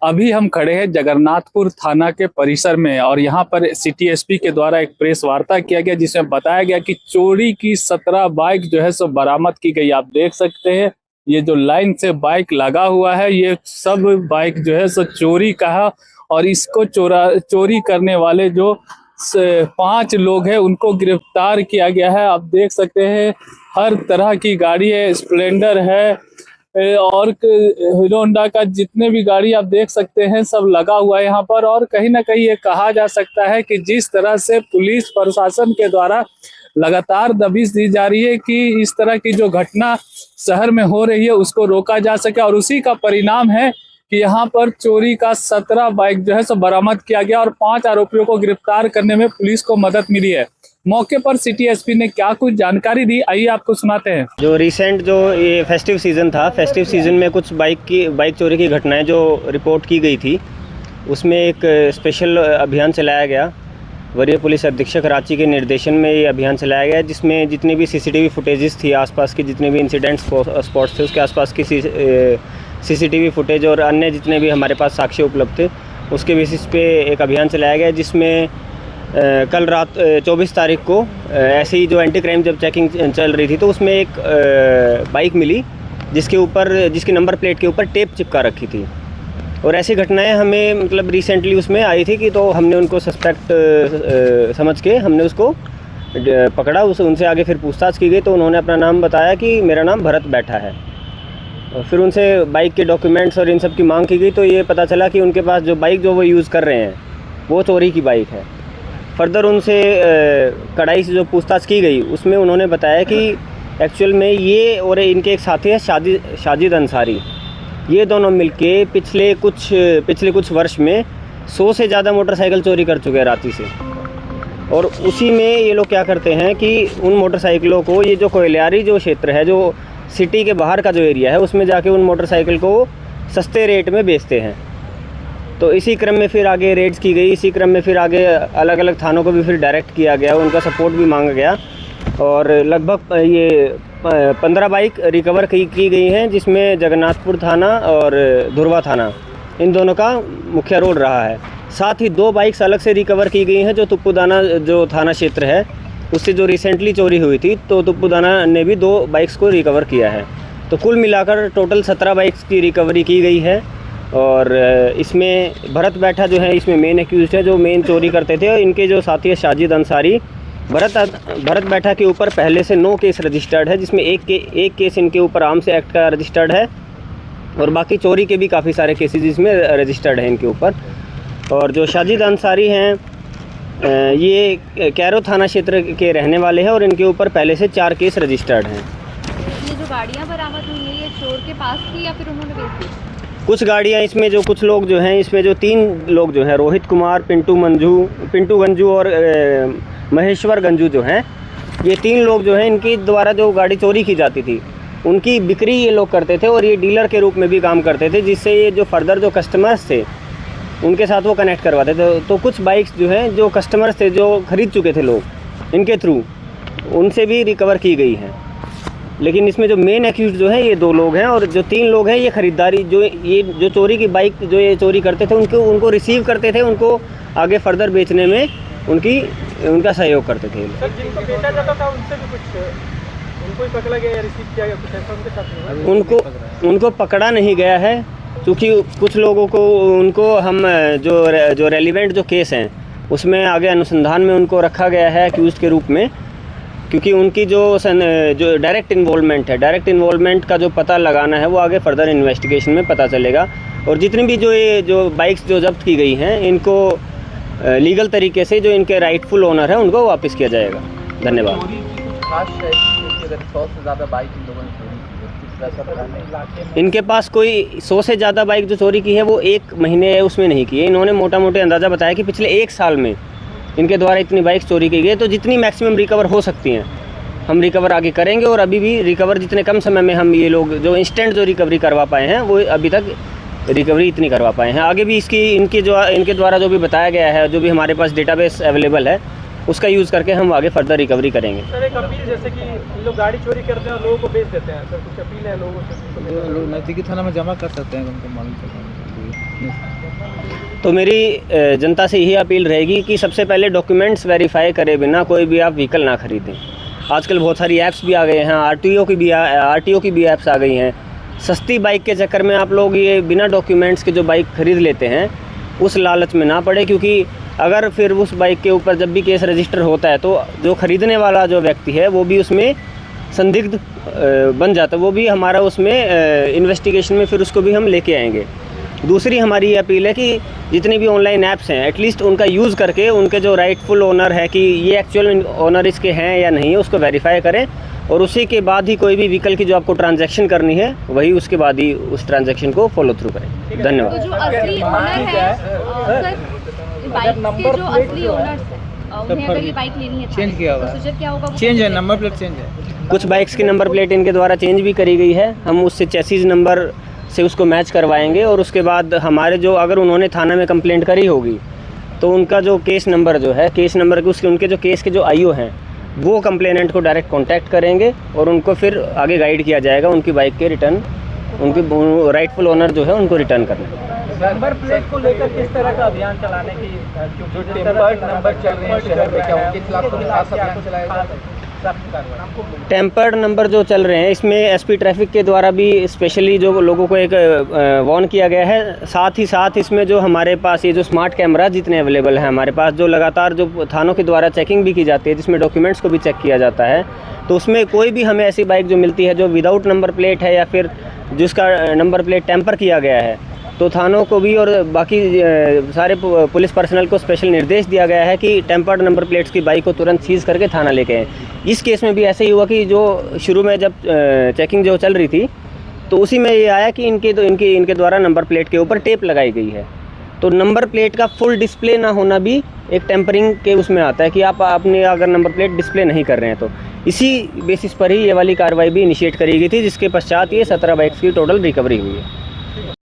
अभी हम खड़े हैं जगन्नाथपुर थाना के परिसर में और यहाँ पर सिटी एसपी के द्वारा एक प्रेस वार्ता किया गया जिसमें बताया गया कि चोरी की 17 बाइक जो है सो बरामद की गई। आप देख सकते हैं ये जो लाइन से बाइक लगा हुआ है ये सब बाइक जो है सो चोरी का है और इसको चोरी करने वाले जो 5 लोग हैं उनको गिरफ्तार किया गया है। आप देख सकते हैं हर तरह की गाड़ी है, स्प्लेंडर है और हीरो होंडा का जितने भी गाड़ी आप देख सकते हैं सब लगा हुआ है यहाँ पर। और कहीं ना कहीं ये कहा जा सकता है कि जिस तरह से पुलिस प्रशासन के द्वारा लगातार दबिश दी जा रही है कि इस तरह की जो घटना शहर में हो रही है उसको रोका जा सके और उसी का परिणाम है कि यहाँ पर चोरी का 17 बाइक जो है सो बरामद किया गया और 5 आरोपियों को गिरफ्तार करने में पुलिस को मदद मिली है। मौके पर सिटी एसपी ने क्या कुछ जानकारी दी, आइए आपको सुनाते हैं। जो रिसेंट जो ये फेस्टिव सीज़न था, फेस्टिव सीज़न में कुछ बाइक चोरी की घटनाएं जो रिपोर्ट की गई थी उसमें एक स्पेशल अभियान चलाया गया। वरीय पुलिस अधीक्षक रांची के निर्देशन में ये अभियान चलाया गया जिसमें जितनी भी सीसीटीवी फुटेजेस थी, आसपास की जितने भी इंसिडेंट स्पॉट्स थे उसके आसपास की सीसीटीवी फुटेज और अन्य जितने भी हमारे पास साक्ष्य उपलब्ध थे उसके बेसिस पे एक अभियान चलाया गया जिसमें कल रात 24 तारीख को ऐसे ही जो एंटी क्राइम जब चेकिंग चल रही थी तो उसमें एक बाइक मिली जिसके नंबर प्लेट के ऊपर टेप चिपका रखी थी। और ऐसी घटनाएं हमें मतलब रिसेंटली उसमें आई थी कि तो हमने उनको सस्पेक्ट समझ के हमने उसको पकड़ा। उनसे आगे फिर पूछताछ की गई तो उन्होंने अपना नाम बताया कि मेरा नाम भरत बैठा है। और फिर उनसे बाइक के डॉक्यूमेंट्स और इन सब की मांग की गई तो ये पता चला कि उनके पास जो बाइक जो वो यूज़ कर रहे हैं वो चोरी की बाइक है। फर्दर उनसे कड़ाई से जो पूछताछ की गई उसमें उन्होंने बताया कि एक्चुअल में ये और इनके एक साथी है शाजिद अंसारी, ये दोनों मिलके पिछले कुछ वर्ष में 100 से ज़्यादा मोटरसाइकिल चोरी कर चुके हैं रांची से। और उसी में ये लोग क्या करते हैं कि उन मोटरसाइकिलों को ये जो कोयलियारी जो क्षेत्र है, जो सिटी के बाहर का जो एरिया है, उसमें जाके उन मोटरसाइकिल को सस्ते रेट में बेचते हैं। तो इसी क्रम में फिर आगे रेड्स की गई, इसी क्रम में फिर आगे अलग अलग थानों को भी फिर डायरेक्ट किया गया, उनका सपोर्ट भी मांगा गया और लगभग ये 15 बाइक रिकवर की गई हैं जिसमें जगन्नाथपुर थाना और धुरवा थाना इन दोनों का मुख्य रोल रहा है। साथ ही 2 बाइक्स अलग से रिकवर की गई हैं जो तुप्पूदाना जो थाना क्षेत्र है उससे जो रिसेंटली चोरी हुई थी तो तुप्पूदाना ने भी 2 बाइक्स को रिकवर किया है। तो कुल मिलाकर टोटल 17 बाइक्स की रिकवरी की गई है। और इसमें भरत बैठा जो है इसमें मेन एक्यूज्ड है जो मेन चोरी करते थे। और इनके जो साथी है शाजिद अंसारी, भरत बैठा के ऊपर पहले से 9 केस रजिस्टर्ड है जिसमें एक केस इनके ऊपर आर्म्स एक्ट का रजिस्टर्ड है और बाकी चोरी के भी काफ़ी सारे केसेस इसमें रजिस्टर्ड हैं इनके ऊपर। और जो शाजिद अंसारी हैं ये कैरो थाना क्षेत्र के रहने वाले हैं और इनके ऊपर पहले से 4 केस रजिस्टर्ड हैं। ये जो गाड़ियाँ बरामद हुई हैं ये चोर के पास थी या फिर उन्होंने बेच दी? कुछ गाड़ियाँ इसमें जो कुछ लोग जो हैं इसमें जो 3 लोग जो हैं रोहित कुमार, पिंटू गंजू और महेश्वर गंजू जो हैं, ये 3 लोग जो हैं इनके द्वारा जो गाड़ी चोरी की जाती थी उनकी बिक्री ये लोग करते थे और ये डीलर के रूप में भी काम करते थे जिससे ये जो फर्दर जो कस्टमर्स थे उनके साथ वो कनेक्ट करवाते थे। तो कुछ बाइक्स जो हैं जो कस्टमर्स थे जो ख़रीद चुके थे लोग इनके थ्रू उनसे भी रिकवर की गई हैं। लेकिन इसमें जो मेन एक्यूज जो है ये 2 लोग हैं और जो 3 लोग हैं ये ख़रीदारी जो चोरी की बाइक जो ये चोरी करते थे उनको रिसीव करते थे, उनको आगे फर्दर बेचने में उनका सहयोग करते थे। सर, जिनको बेचा जाता था उनसे भी कुछ उनको ही पकड़ा गया या रिसीव किया गया, कुछ ऐसा उनके साथ उनको पकड़ा नहीं गया है क्योंकि कुछ लोगों को उनको हम जो रेलिवेंट जो केस हैं उसमें आगे अनुसंधान में उनको रखा गया है एक्यूज के रूप में, क्योंकि उनकी जो डायरेक्ट इन्वॉल्वमेंट का जो पता लगाना है वो आगे फर्दर इन्वेस्टिगेशन में पता चलेगा। और जितनी भी जो बाइक्स जो जब्त की गई हैं इनको लीगल तरीके से जो इनके राइटफुल ओनर है उनको वापस किया जाएगा। धन्यवाद। इनके पास कोई 100 से ज़्यादा बाइक जो चोरी की है वो 1 महीने है उसमें नहीं की है। इन्होंने मोटा मोटे अंदाज़ा बताया कि पिछले 1 साल में इनके द्वारा इतनी बाइक्स चोरी की गई, तो जितनी मैक्सिमम रिकवर हो सकती हैं हम रिकवर आगे करेंगे। और अभी भी रिकवर जितने कम समय में हम ये लोग जो इंस्टेंट जो रिकवरी करवा पाए हैं वो अभी तक रिकवरी इतनी करवा पाए हैं। आगे भी इनके द्वारा जो भी बताया गया है, जो भी हमारे पास डेटाबेस अवेलेबल है उसका यूज़ करके हम आगे फर्दर रिकवरी करेंगे। सर, एक अपील, जैसे कि लोग गाड़ी चोरी करते हैं और लोगों को बेच देते हैं, सर कुछ अपील है लोगों से? लोग नज़दीकी थाना में जमा कर सकते हैं उनको मालूम तो मेरी जनता से यही अपील रहेगी कि सबसे पहले डॉक्यूमेंट्स वेरीफाई करे बिना कोई भी आप व्हीकल ना खरीदें। आजकल बहुत सारी ऐप्स भी आ गए हैं, आरटीओ की भी ऐप्स आ गई हैं। सस्ती बाइक के चक्कर में आप लोग ये बिना डॉक्यूमेंट्स के जो बाइक खरीद लेते हैं उस लालच में ना पड़े, क्योंकि अगर फिर उस बाइक के ऊपर जब भी केस रजिस्टर होता है तो जो ख़रीदने वाला जो व्यक्ति है वो भी उसमें संदिग्ध बन जाता है, वो भी हमारा उसमें इन्वेस्टिगेशन में फिर उसको भी हम लेके आएंगे। दूसरी हमारी ये अपील है कि जितनी भी ऑनलाइन ऐप्स हैं एटलीस्ट उनका यूज़ करके उनके जो राइटफुल ओनर है कि ये एक्चुअल ओनर इसके हैं या नहीं है उसको वेरीफाई करें, और उसी के बाद ही कोई भी व्हीकल की जो आपको ट्रांजैक्शन करनी है वही उसके बाद ही उस ट्रांजैक्शन को फॉलो थ्रू करें। धन्यवाद। तो जो असली ओनर है सर, बाइक के जो असली ओनर्स हैं उन्हें अगर ये बाइक लेनी है चेंज किया हुआ है। प्रोसीजर क्या होगा? चेंज है, नंबर प्लेट चेंज है। कुछ बाइक्स की नंबर प्लेट इनके द्वारा चेंज भी करी गई है, हम उससे चेसिस नंबर से उसको मैच करवाएंगे, और उसके बाद हमारे जो अगर उन्होंने थाना में कंप्लेंट करी होगी तो उनका जो केस नंबर जो है, केस नंबर के उसके उनके जो केस के जो आईओ हैं वो कंप्लेनेंट को डायरेक्ट कांटेक्ट करेंगे और उनको फिर आगे गाइड किया जाएगा उनकी बाइक के रिटर्न, उनकी राइटफुल ओनर जो है उनको रिटर्न करने। नंबर प्लेट को लेकर किस तरह का अभियान चलाने की जो टेम्पर्ड नंबर चल रहे हैं शहर में, क्या उनके खिलाफ कोई खास अभियान चलाया जाएगा? टेम्पर्ड नंबर जो चल रहे हैं इसमें एसपी ट्रैफिक के द्वारा भी स्पेशली जो लोगों को एक वार्न किया गया है। साथ ही साथ इसमें जो हमारे पास ये जो स्मार्ट कैमरा जितने अवेलेबल हैं हमारे पास, जो लगातार जो थानों के द्वारा चेकिंग भी की जाती है जिसमें डॉक्यूमेंट्स को भी चेक किया जाता है, तो उसमें कोई भी हमें ऐसी बाइक जो मिलती है जो विदाउट नंबर प्लेट है या फिर जिसका नंबर प्लेट टेम्पर किया गया है, तो थानों को भी और बाकी सारे पुलिस पर्सनल को स्पेशल निर्देश दिया गया है कि टेम्पर्ड नंबर प्लेट्स की बाइक को तुरंत सीज़ करके थाना लेके आएँ। इस केस में भी ऐसे ही हुआ कि जो शुरू में जब चेकिंग जो चल रही थी तो उसी में ये आया कि इनके द्वारा नंबर प्लेट के ऊपर टेप लगाई गई है। तो नंबर प्लेट का फुल डिस्प्ले ना होना भी एक टेम्परिंग के उसमें आता है कि आप अपने अगर नंबर प्लेट डिस्प्ले नहीं कर रहे हैं, तो इसी बेसिस पर ही ये वाली कार्रवाई भी इनिशिएट करी गई थी, जिसके पश्चात ये 17 बाइक्स की टोटल रिकवरी हुई है।